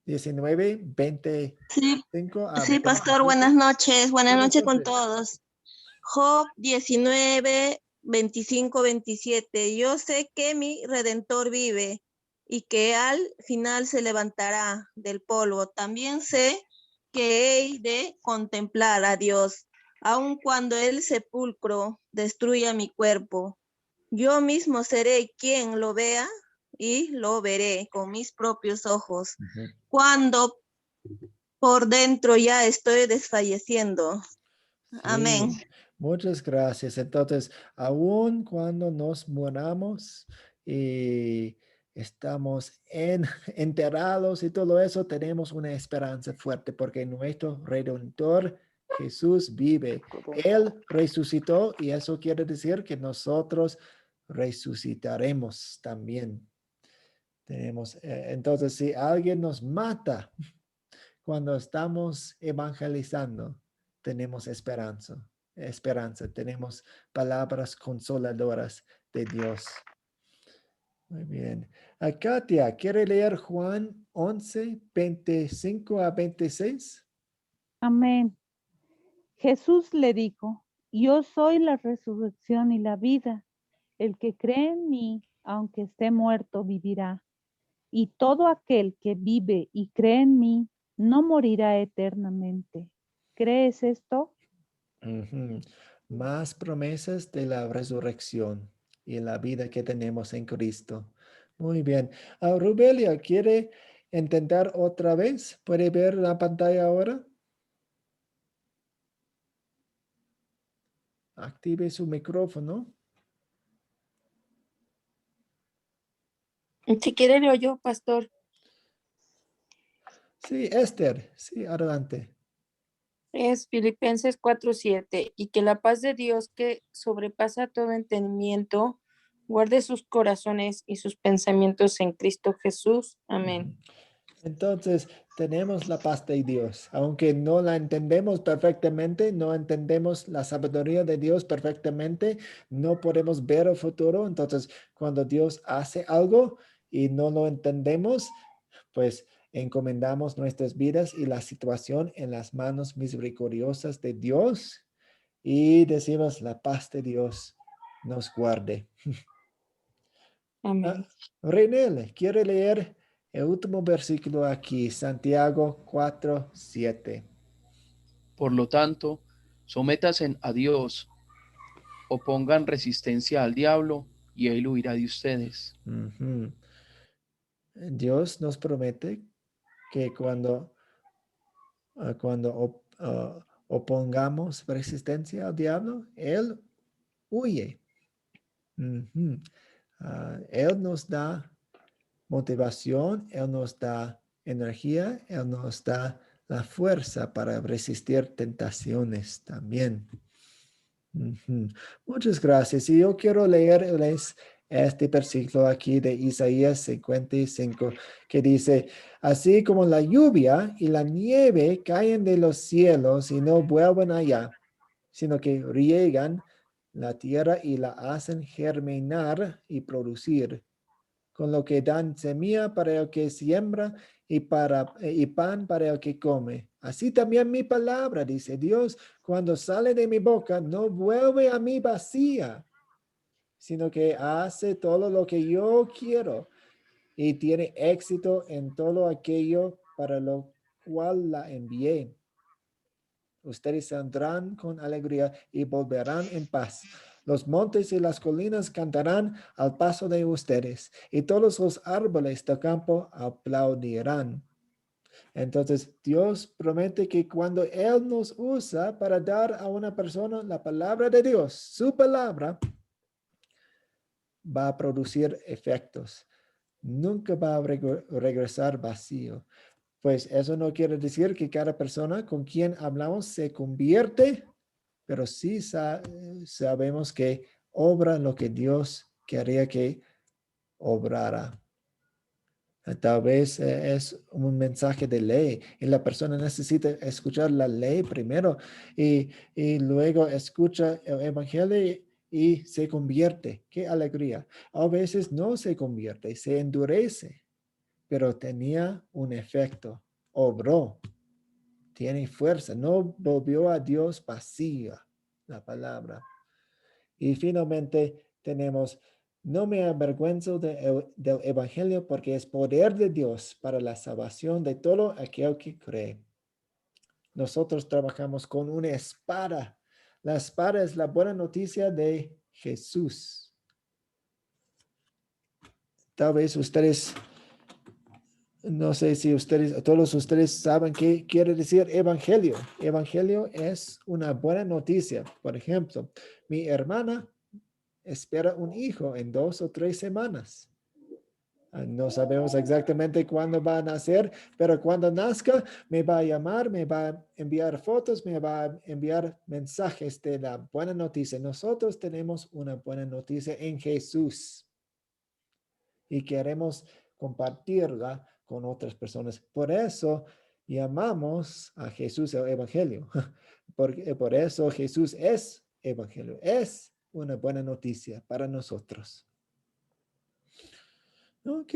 19, 25?
Sí, pastor, buenas noches. Buenas noches con todos. Job 19, 25, 27. Yo sé que mi Redentor vive y que al final se levantará del polvo. También sé que he de contemplar a Dios, aun cuando el sepulcro destruya mi cuerpo. Yo mismo seré quien lo vea y lo veré con mis propios ojos. Cuando por dentro ya estoy desfalleciendo. Amén.
Muchas gracias. Entonces, aun cuando nos moramos y estamos enterrados y todo eso, tenemos una esperanza fuerte porque nuestro Redentor Jesús vive. Él resucitó y eso quiere decir que nosotros resucitaremos también. Entonces, si alguien nos mata cuando estamos evangelizando, tenemos esperanza, tenemos palabras consoladoras de Dios. Muy bien. Katia, ¿quiere leer Juan 11, 25 a 26?
Amén. Jesús le dijo, yo soy la resurrección y la vida. El que cree en mí, aunque esté muerto, vivirá. Y todo aquel que vive y cree en mí, no morirá eternamente. ¿Crees esto?
Más promesas de la resurrección y la vida que tenemos en Cristo. Muy bien. Rubelia, ¿quiere intentar otra vez? ¿Puede ver la pantalla ahora? Active su micrófono.
Si quiere leo yo, pastor.
Sí, Esther. Sí, adelante.
Es Filipenses 4:7. Y que la paz de Dios, que sobrepasa todo entendimiento, guarde sus corazones y sus pensamientos en Cristo Jesús. Amén.
Entonces, tenemos la paz de Dios. Aunque no la entendemos perfectamente, no entendemos la sabiduría de Dios perfectamente, no podemos ver el futuro. Entonces, cuando Dios hace algo y no lo entendemos, pues encomendamos nuestras vidas y la situación en las manos misericordiosas de Dios y decimos, la paz de Dios nos guarde.
Amén.
Renel, ¿quiere leer el último versículo aquí, Santiago 4:7?
Por lo tanto, sométanse a Dios, opongan resistencia al diablo y él huirá de ustedes.
Ujú. Dios nos promete que cuando opongamos resistencia al diablo, Él huye. Ujú. Él nos da motivación, Él nos da energía, Él nos da la fuerza para resistir tentaciones también. Ujú. Muchas gracias. Y yo quiero leerles este versículo aquí de Isaías 55 que dice, así como la lluvia y la nieve caen de los cielos y no vuelven allá, sino que riegan la tierra y la hacen germinar y producir, con lo que dan semilla para el que siembra y pan para el que come. Así también mi palabra, dice Dios, cuando sale de mi boca, no vuelve a mí vacía, sino que hace todo lo que yo quiero y tiene éxito en todo aquello para lo cual la envié. Ustedes saldrán con alegría y volverán en paz. Los montes y las colinas cantarán al paso de ustedes, y todos los árboles del campo aplaudirán. Entonces, Dios promete que cuando Él nos usa para dar a una persona la palabra de Dios, su palabra, va a producir efectos. Nunca va a regresar vacío. Pues eso no quiere decir que cada persona con quien hablamos se convierte, pero sí sabemos que obra lo que Dios quería que obrara. Tal vez es un mensaje de ley y la persona necesita escuchar la ley primero y luego escucha el evangelio y se convierte. ¡Qué alegría! A veces no se convierte, se endurece, pero tenía un efecto, obró, tiene fuerza, no volvió a Dios vacía la palabra. Y finalmente tenemos, no me avergüenzo del evangelio porque es poder de Dios para la salvación de todo aquel que cree. Nosotros trabajamos con una espada. La espada es la buena noticia de Jesús. Tal vez ustedes, no sé si todos ustedes saben qué quiere decir evangelio. Evangelio es una buena noticia. Por ejemplo, mi hermana espera un hijo en 2 o 3 semanas. No sabemos exactamente cuándo va a nacer, pero cuando nazca me va a llamar, me va a enviar fotos, me va a enviar mensajes de la buena noticia. Nosotros tenemos una buena noticia en Jesús y queremos compartirla con otras personas. Por eso llamamos a Jesús el Evangelio. Por eso Jesús es Evangelio, es una buena noticia para nosotros. Ok,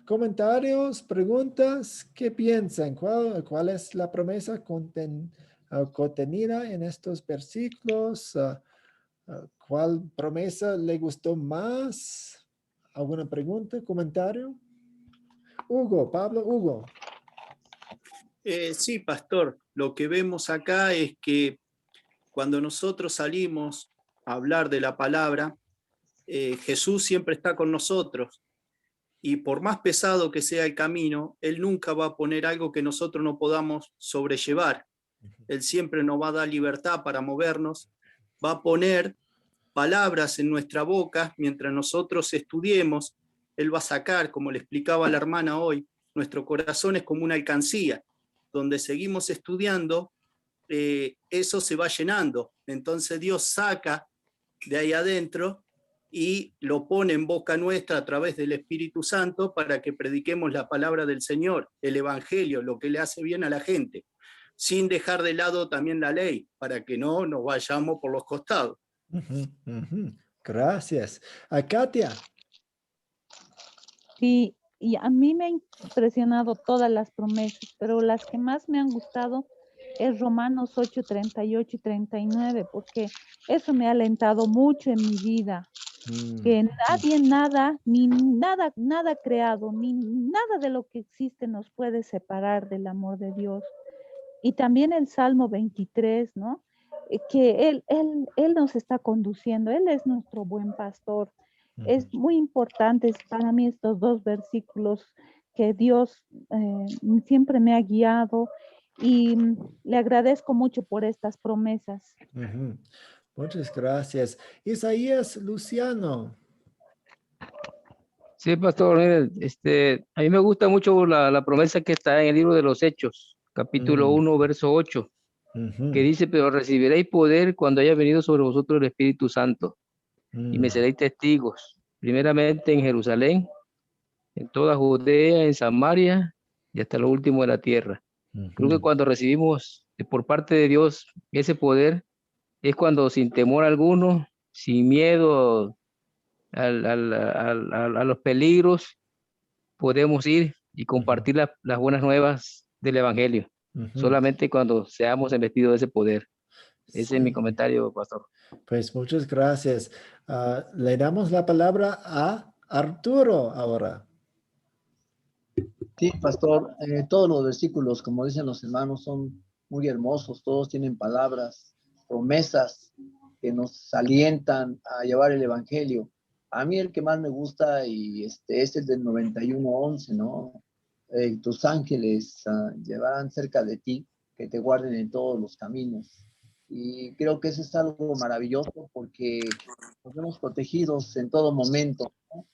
comentarios, preguntas, ¿qué piensan? ¿Cuál es la promesa contenida en estos versículos? ¿Cuál promesa le gustó más? ¿Alguna pregunta, comentario? Hugo.
Sí, pastor, lo que vemos acá es que cuando nosotros salimos a hablar de la palabra, Jesús siempre está con nosotros. Y por más pesado que sea el camino, Él nunca va a poner algo que nosotros no podamos sobrellevar. Él siempre nos va a dar libertad para movernos, va a poner palabras en nuestra boca mientras nosotros estudiemos. Él va a sacar, como le explicaba la hermana hoy, nuestro corazón es como una alcancía, donde seguimos estudiando, eso se va llenando. Entonces Dios saca de ahí adentro y lo pone en boca nuestra a través del Espíritu Santo para que prediquemos la palabra del Señor, el Evangelio, lo que le hace bien a la gente, sin dejar de lado también la ley, para que no nos vayamos por los costados.
Gracias. A Katia.
Sí, y a mí me han impresionado todas las promesas, pero las que más me han gustado es Romanos 8, 38 y 39, porque eso me ha alentado mucho en mi vida. Que nadie, nada creado, ni nada de lo que existe nos puede separar del amor de Dios. Y también el Salmo 23, ¿no? Que él nos está conduciendo, Él es nuestro buen pastor. Es muy importante para mí estos dos versículos que Dios siempre me ha guiado y le agradezco mucho por estas promesas.
Muchas gracias. Isaías Luciano.
Sí, pastor, mire, a mí me gusta mucho la promesa que está en el libro de los Hechos, capítulo 1, verso 8, que dice, pero recibiréis poder cuando haya venido sobre vosotros el Espíritu Santo, y me seréis testigos, primeramente en Jerusalén, en toda Judea, en Samaria, y hasta lo último de la tierra. Creo que cuando recibimos por parte de Dios ese poder, es cuando sin temor alguno, sin miedo a los peligros, podemos ir y compartir las buenas nuevas del Evangelio. Solamente cuando seamos investidos de ese poder. Ese es mi comentario, pastor.
Pues muchas gracias. Le damos la palabra a Arturo ahora.
Sí, pastor, todos los versículos, como dicen los hermanos, son muy hermosos. Todos tienen palabras, promesas que nos alientan a llevar el Evangelio. A mí el que más me gusta es el del 91:11, ¿no? Tus ángeles llevarán cerca de ti, que te guarden en todos los caminos. Y creo que eso es algo maravilloso porque nos vemos protegidos en todo momento, ¿no?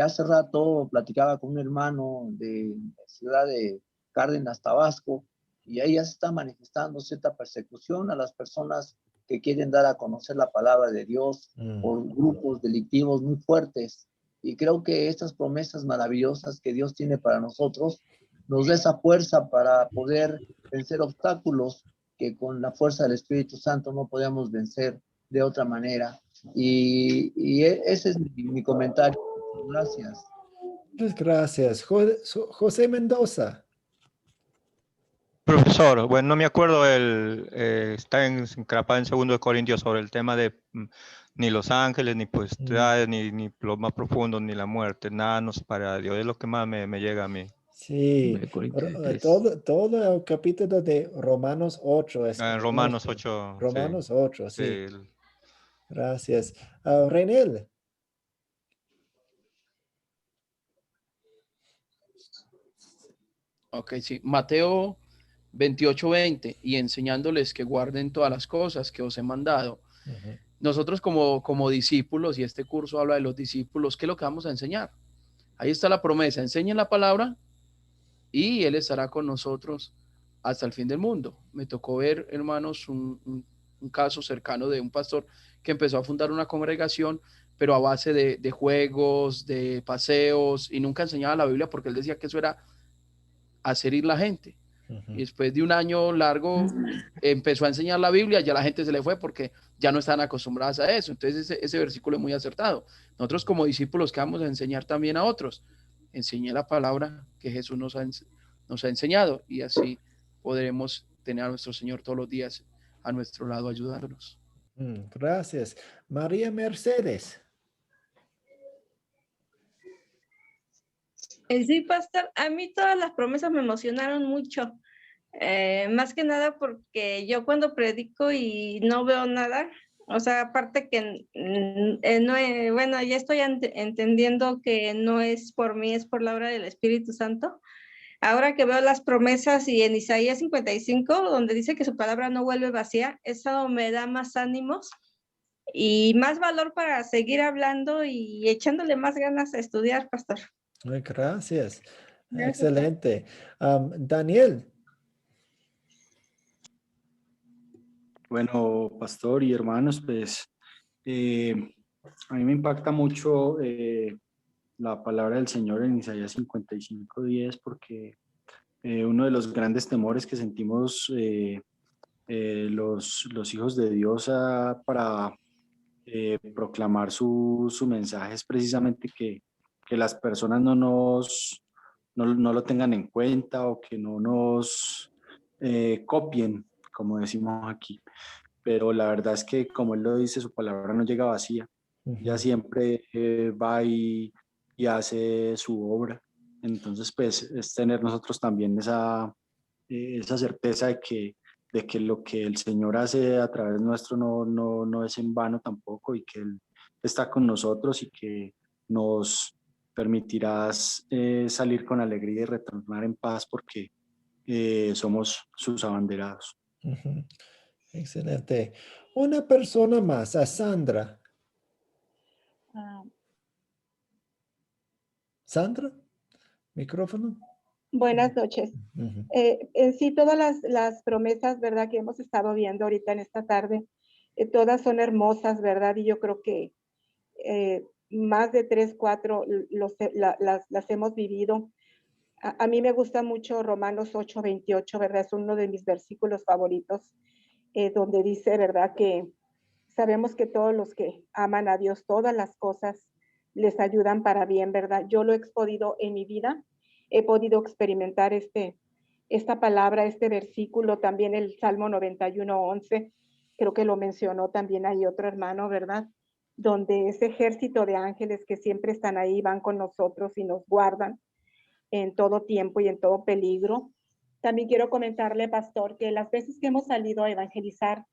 Hace rato platicaba con un hermano de la ciudad de Cárdenas, Tabasco, y ahí ya se está manifestando cierta persecución a las personas que quieren dar a conocer la palabra de Dios por grupos delictivos muy fuertes. Y creo que estas promesas maravillosas que Dios tiene para nosotros nos da esa fuerza para poder vencer obstáculos que con la fuerza del Espíritu Santo no podemos vencer de otra manera. Y ese es mi comentario. Gracias.
Muchas gracias. José Mendoza.
Profesor, bueno, no me acuerdo, está encrapado en 2 Corintios sobre el tema de ni los ángeles, ni potestades, ni lo más profundo, ni la muerte, nada nos para Dios. Es lo que más me llega a mí.
Sí, todo el capítulo de Romanos 8.
Romanos 8.
Romanos 8, sí.
Sí.
Gracias. Renel.
Ok, sí. Mateo 28:20, y enseñándoles que guarden todas las cosas que os he mandado. Nosotros como discípulos, y este curso habla de los discípulos, ¿qué es lo que vamos a enseñar? Ahí está la promesa: enseñen la palabra y Él estará con nosotros hasta el fin del mundo. Me tocó ver, hermanos, un caso cercano de un pastor que empezó a fundar una congregación, pero a base de juegos, de paseos, y nunca enseñaba la Biblia porque él decía que eso era hacer ir la gente. Y después de un año largo empezó a enseñar la Biblia, ya la gente se le fue porque ya no estaban acostumbradas a eso. Entonces ese versículo es muy acertado. Nosotros como discípulos, ¿qué vamos a enseñar también a otros? Enseñé la palabra que Jesús nos ha enseñado, y así podremos tener a nuestro Señor todos los días a nuestro lado ayudándonos.
Gracias. María Mercedes.
Sí, pastor, a mí todas las promesas me emocionaron mucho, más que nada porque yo cuando predico y no veo nada, o sea, aparte que bueno, ya estoy entendiendo que no es por mí, es por la obra del Espíritu Santo. Ahora que veo las promesas y en Isaías 55, donde dice que su palabra no vuelve vacía, eso me da más ánimos y más valor para seguir hablando y echándole más ganas a estudiar, pastor.
Gracias. Excelente. Daniel.
Bueno, pastor y hermanos, pues a mí me impacta mucho la palabra del Señor en Isaías 55:10, porque uno de los grandes temores que sentimos los hijos de Dios para proclamar su mensaje es precisamente que las personas no lo tengan en cuenta, o que no nos copien, como decimos aquí. Pero la verdad es que, como él lo dice, su palabra no llega vacía. Ya siempre va y hace su obra. Entonces, pues, es tener nosotros también esa esa certeza de que lo que el Señor hace a través nuestro no es en vano tampoco, y que Él está con nosotros y que nos permitirás salir con alegría y retornar en paz porque somos sus abanderados.
Ujú. Excelente. Una persona más, a Sandra. Sandra, micrófono.
Buenas noches.
Ujú.
En sí, todas las promesas, ¿verdad?, que hemos estado viendo ahorita en esta tarde, todas son hermosas, ¿verdad? Y yo creo que más de 3, 4 las hemos vivido. A mí me gusta mucho Romanos 8:28, ¿verdad? Es uno de mis versículos favoritos, donde dice, ¿verdad?, que sabemos que todos los que aman a Dios, todas las cosas les ayudan para bien, ¿verdad? Yo lo he podido en mi vida, he podido experimentar esta palabra, este versículo, también el Salmo 91:11, creo que lo mencionó también ahí otro hermano, ¿verdad? Donde ese ejército de ángeles que siempre están ahí, van con nosotros y nos guardan en todo tiempo y en todo peligro. También quiero comentarle, pastor, que las veces que hemos salido a evangelizar,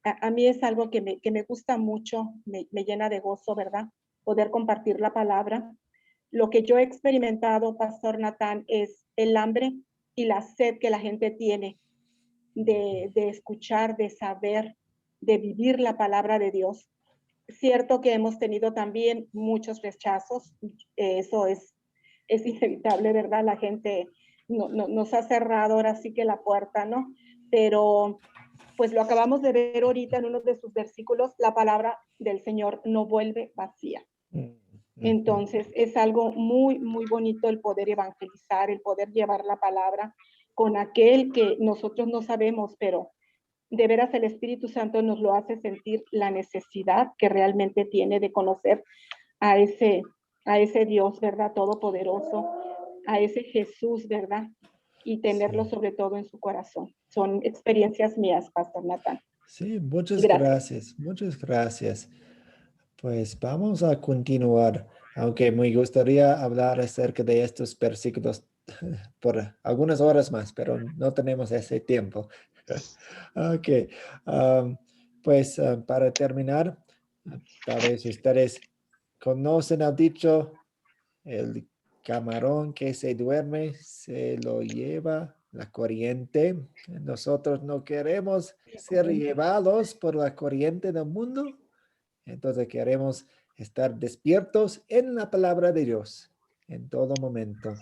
a mí es algo que me gusta mucho, me llena de gozo, ¿verdad? Poder compartir la palabra. Lo que yo he experimentado, Pastor Natán, es el hambre y la sed que la gente tiene de escuchar, de saber, de vivir la palabra de Dios. Cierto que hemos tenido también muchos rechazos, eso es inevitable, ¿verdad? La gente nos ha cerrado ahora sí que la puerta, ¿no? Pero pues lo acabamos de ver ahorita en uno de sus versículos, la palabra del Señor no vuelve vacía. Entonces es algo muy, muy bonito el poder evangelizar, el poder llevar la palabra con aquel que nosotros no sabemos, pero de veras el Espíritu Santo nos lo hace sentir la necesidad que realmente tiene de conocer a ese Dios, ¿verdad? Todopoderoso, a ese Jesús, ¿verdad? Y tenerlo sobre todo en su corazón. Son experiencias mías, Pastor Natán.
Sí, muchas gracias. Muchas gracias. Pues vamos a continuar, aunque me gustaría hablar acerca de estos versículos por algunas horas más, pero no tenemos ese tiempo. Ok, pues para terminar, tal vez ustedes conocen el dicho, el camarón que se duerme se lo lleva la corriente. Nosotros no queremos ser llevados por la corriente del mundo, entonces queremos estar despiertos en la palabra de Dios en todo momento.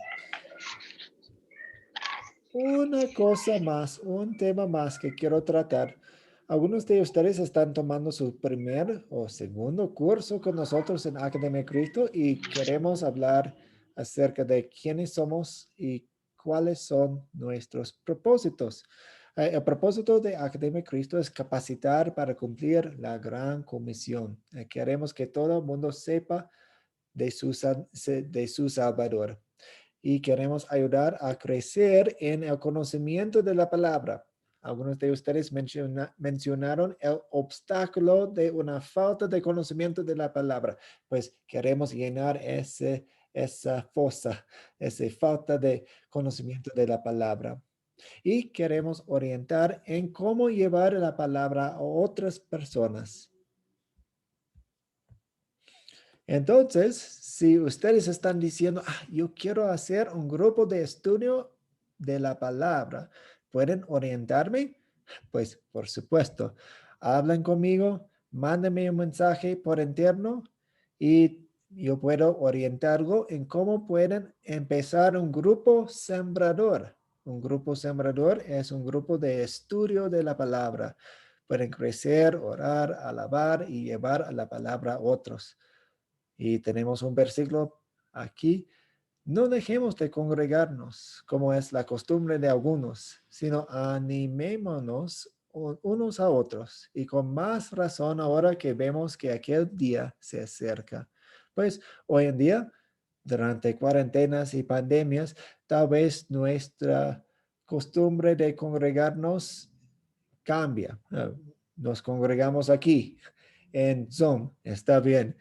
Una cosa más, un tema más que quiero tratar. Algunos de ustedes están tomando su primer o segundo curso con nosotros en Academia Cristo y queremos hablar acerca de quiénes somos y cuáles son nuestros propósitos. El propósito de Academia Cristo es capacitar para cumplir la gran comisión. Queremos que todo el mundo sepa de su Salvador. Y queremos ayudar a crecer en el conocimiento de la palabra. Algunos de ustedes mencionaron el obstáculo de una falta de conocimiento de la palabra. Pues queremos llenar esa fosa, esa falta de conocimiento de la palabra. Y queremos orientar en cómo llevar la palabra a otras personas. Entonces, si ustedes están diciendo, yo quiero hacer un grupo de estudio de la palabra, ¿pueden orientarme? Pues, por supuesto, hablen conmigo, mándenme un mensaje por interno y yo puedo orientarlo en cómo pueden empezar un grupo sembrador. Un grupo sembrador es un grupo de estudio de la palabra. Pueden crecer, orar, alabar y llevar a la palabra a otros. Y tenemos un versículo aquí. No dejemos de congregarnos, como es la costumbre de algunos, sino animémonos unos a otros. Y con más razón ahora que vemos que aquel día se acerca. Pues hoy en día, durante cuarentenas y pandemias, tal vez nuestra costumbre de congregarnos cambia. Nos congregamos aquí en Zoom, está bien.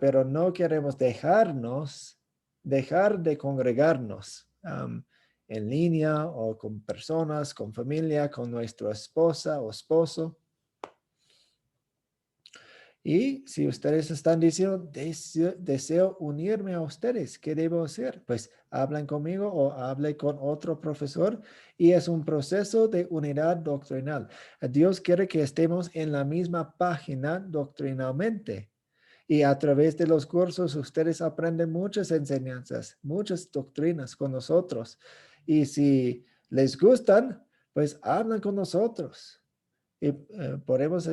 Pero no queremos dejar de congregarnos en línea o con personas, con familia, con nuestra esposa o esposo. Y si ustedes están diciendo, deseo unirme a ustedes, ¿qué debo hacer? Pues hablan conmigo o hable con otro profesor y es un proceso de unidad doctrinal. Dios quiere que estemos en la misma página doctrinalmente. Y a través de los cursos ustedes aprenden muchas enseñanzas, muchas doctrinas con nosotros. Y si les gustan, pues hablan con nosotros. Y podemos...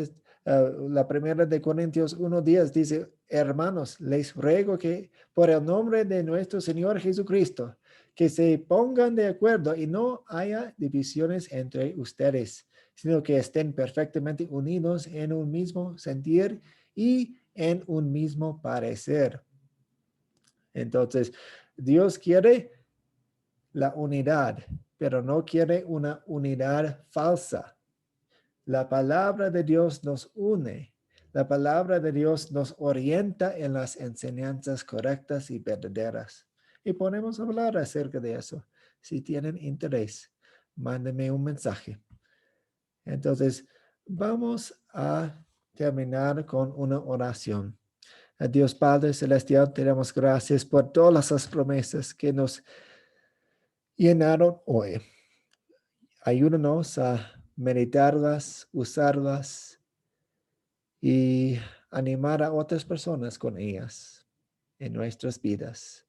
la primera de Corintios 1:10 dice, hermanos, les ruego que por el nombre de nuestro Señor Jesucristo, que se pongan de acuerdo y no haya divisiones entre ustedes, sino que estén perfectamente unidos en un mismo sentir y en un mismo parecer. Entonces, Dios quiere la unidad, pero no quiere una unidad falsa. La palabra de Dios nos une. La palabra de Dios nos orienta en las enseñanzas correctas y verdaderas. Y podemos hablar acerca de eso. Si tienen interés, mándenme un mensaje. Entonces, vamos a terminar con una oración. A Dios Padre Celestial, te damos gracias por todas las promesas que nos llenaron hoy. Ayúdanos a meditarlas, usarlas y animar a otras personas con ellas en nuestras vidas.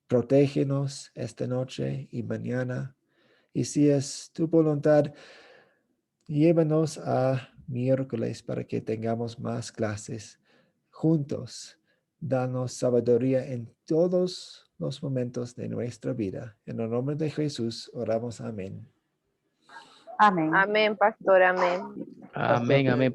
Protégenos esta noche y mañana. Y si es tu voluntad, llévanos a miércoles para que tengamos más clases juntos. Danos sabiduría en todos los momentos de nuestra vida. En el nombre de Jesús oramos. Amén.
Amén, pastor, amén.
Amén, amén.